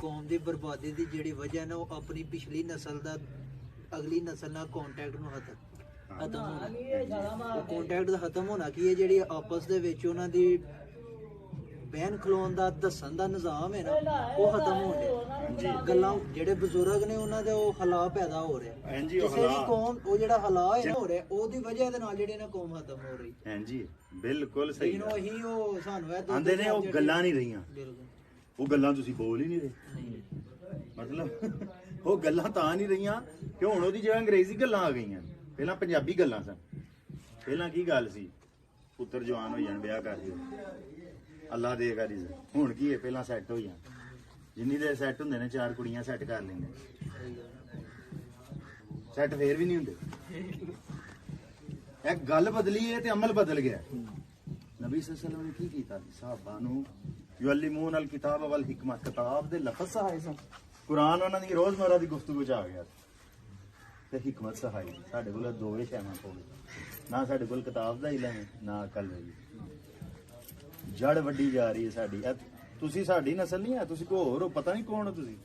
ਕੌਮ ਦੀ ਬਰਬਾਦੀ ਦੀ ਜਿਹੜੀ ਵਜ੍ਹਾ ਨਾ ਉਹ ਆਪਣੀ ਪਿਛਲੀ ਨਸਲ ਦਾ ਅਗਲੀ ਨਸਲ ਨਾਲ ਕੰਟੈਕਟ ਨੂੰ ਖਤਮ ਹੋਣਾ। ਉਹ ਕੰਟੈਕਟ ਦਾ ਖਤਮ ਹੋਣਾ ਕੀ ਹੈ, ਜਿਹੜੀ ਆਪਸ ਦੇ ਵਿੱਚ ਉਹਨਾਂ ਦੀ ਬਹਿਨ ਖਲੋਣ ਦਾ ਦੱਸਣ ਦਾ ਨਿਜ਼ਾਮ ਹੈ ਨਾ ਉਹ ਖਤਮ ਹੋ ਰਿਹਾ। ਗੱਲਾਂ ਜਿਹੜੇ ਬਜ਼ੁਰਗ ਨੇ ਉਹਨਾਂ ਦੇ ਉਹ ਹਾਲਾਤ ਪੈਦਾ ਹੋ ਰਹੇ ਕਿਸੇ ਵੀ ਕੌਮ ਉਹ ਜਿਹੜਾ ਹਾਲਾਤ ਹੋ ਰਿਹਾ ਉਹਦੀ ਵਜ੍ਹਾ ਦੇ ਨਾਲ ਜਿਹੜੀ ਨਾ ਕੌਮ ਖਤਮ ਹੋ ਰਹੀ। ਹਾਂਜੀ ਬਿਲਕੁਲ ਸਹੀ। ਲੇਕਿਨ ਉਹੀ ਉਹ ਸਾਨੂੰ ਇਹ ਆਂਦੇ ਨੇ ਉਹ ਗੱਲਾਂ ਨਹੀਂ ਰਹੀਆਂ, ਉਹ ਗੱਲਾਂ ਤੁਸੀਂ ਬੋਲ ਹੀ ਨਹੀਂ ਰਹੇ। ਮਤਲਬ ਉਹ ਗੱਲਾਂ ਤਾਂ ਨਹੀਂ ਰਹੀਆਂ ਕਿ ਹੁਣ ਉਹਦੀ ਜਗ੍ਹਾ ਅੰਗਰੇਜ਼ੀ ਗੱਲਾਂ ਆ ਗਈਆਂ। ਪਹਿਲਾਂ ਪੰਜਾਬੀ ਗੱਲਾਂ ਸਨ। ਪਹਿਲਾਂ ਕੀ ਗੱਲ ਸੀ, ਪੁੱਤਰ ਜਵਾਨ ਹੋ ਜਾਣ ਵਿਆਹ ਕਰ ਦਿਓ, ਅੱਲਾ ਦੇਗਾ ਰਿਜ਼ਕ। ਹੁਣ ਕੀ ਹੈ, ਪਹਿਲਾਂ ਸੈੱਟ ਹੋ ਜਾਣ, ਜਿੰਨੀ ਦੇਰ ਸੈੱਟ ਹੁੰਦੇ ਨੇ 4 ਕੁੜੀਆਂ ਸੈੱਟ ਕਰ ਲੈਂਦੇ, ਸੈੱਟ ਫੇਰ ਵੀ ਨਹੀਂ ਹੁੰਦੇ। ਇਹ ਗੱਲ ਬਦਲੀ ਹੈ ਤੇ ਅਮਲ ਬਦਲ ਗਿਆ। ਨਬੀ ਸੱਲੱਲਾਹੁ ਅਲੈਹਿ ਵਸੱਲਮ ਨੇ ਕੀ ਕੀਤਾ, ਸਾਹਬਾਂ ਨੂੰ ਯੁਅਲਿਮੂਨ ਅਲ ਕਿਤਾਬ ਵਲ ਹਿਕਮਤ, ਕਿਤਾਬ ਦੇ ਲਫ਼ਜ਼ ਸਹਾਏ ਸਨ। ਕੁਰਾਨ ਉਹਨਾਂ ਦੀ ਰੋਜ਼ਮਰਾ ਦੀ ਗੁਫ਼ਤਗੂ ਚ ਆ ਗਿਆ ਤੇ ਹਿਕਮਤ ਸਹਾਈ। ਸਾਡੇ ਕੋਲ ਦੋਵੇਂ ਸ਼ੈਵਾਂ ਕੋਲ, ਨਾ ਸਾਡੇ ਕੋਲ ਕਿਤਾਬ ਦਾ ਇਲਮ ਹੈ ਨਾ ਅਕਲ ਹੈ। ਜੜ ਵੱਡੀ ਜਾ ਰਹੀ ਹੈ ਸਾਡੀ। ਤੁਸੀਂ ਸਾਡੀ ਨਸਲ ਨਹੀਂ ਹੈ, ਤੁਸੀਂ ਕੋਈ ਹੋਰ ਹੋ, ਪਤਾ ਨਹੀਂ ਕੌਣ ਹੋ ਤੁਸੀਂ।